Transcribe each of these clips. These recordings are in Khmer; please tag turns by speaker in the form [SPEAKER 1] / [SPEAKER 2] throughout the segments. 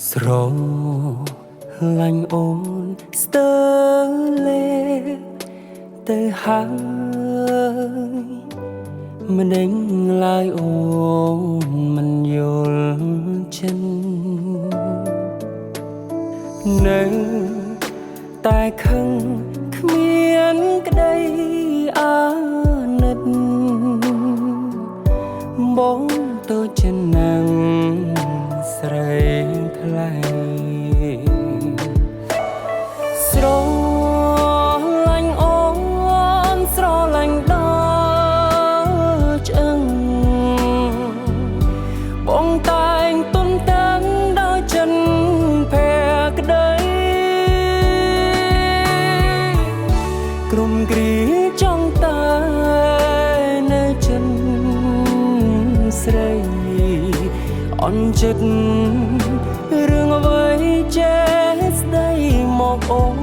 [SPEAKER 1] ស្រឡាញ់អូនស្ទើរលេទៅហើយមិនដេញឡើយអូនមិនយល់ចិននៅតែខឹងគ្មានក្តីអាណិតបងទៅចិនណាំងស្រីថ្លៃស្រឡាញ់អូនស្រឡាញ់ដល់ឆ្អឹងបងតែងទុំតាំងដល់ចិនភក្តីក្រុមគ្រាចង់តែនៅចិនស្រីអន់ចិត្តរឿងអ្វីចេះស្ដីមកអូន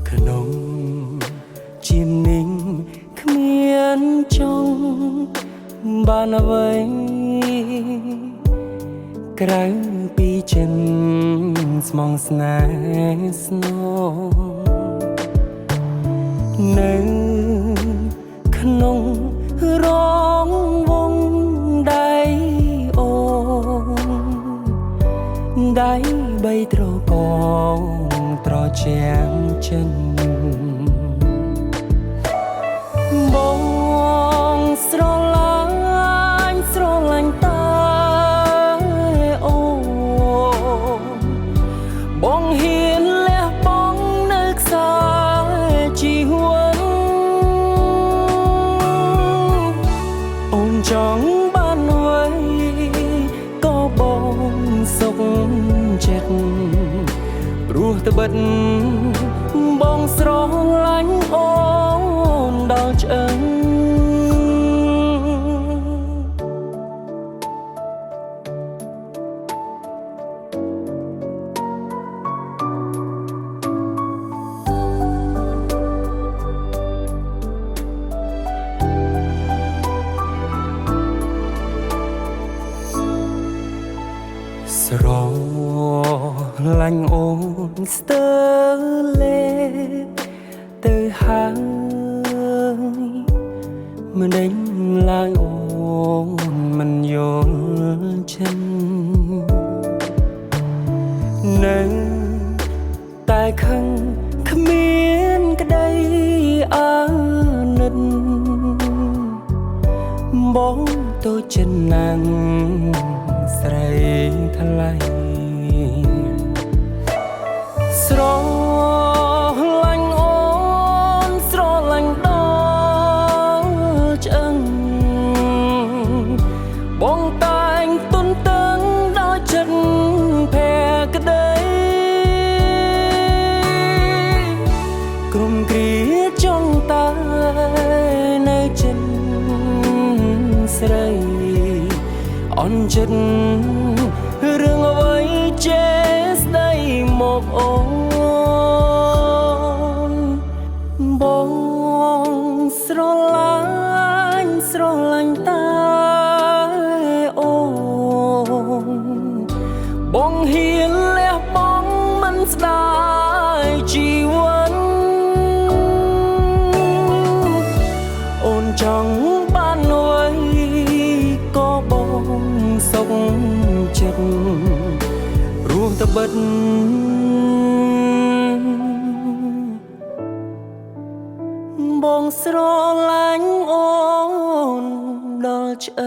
[SPEAKER 1] ក្នុងជានិញគ្មានចង់បានអ្វីក្រៅពីចិនស្មងស្នេហ៍ស្នងនៅក្នុងរងវងដៃអូនដៃបីត្រកងត្រជាំងចិនបងស្រឡាញ់តែអូនបងហ៊ានលះបង់នៅខ្សែជីវិតអូនចង់បានអ្វីក៏បងសុខចិត្តព្រោះត្បិតបងស្រឡាញ់អូនដល់ឆ្អឹងស្រឡាញ់អូនស្ទើរលេទៅហើយមិនដេញឡើយអូនមិនយល់ចិននៅតែខឹងគ្មានក្តីអាណិតបងទៅចិនណាំងស្រីថ្លៃស្រឡាញ់អូនស្រឡាញ់ដល់ឆ្អឹងបងតែងទុនតាំងដល់ចិត្តភក្តីក្រុមគ្រាចង់តែនៅចិនស្រីអន់ចិត្តរឿងអ្វីចេះស្ដីមកអូនបងស្រឡាញ់តែអូនបងហ៊ានលះបង់មិនស្ដាយជីវិតអូនចង់បានអ្វីក៏បងសុខចិត្តព្រោះត្បិតបងស្រឡាញ់អូនដល់ឆ្អឹ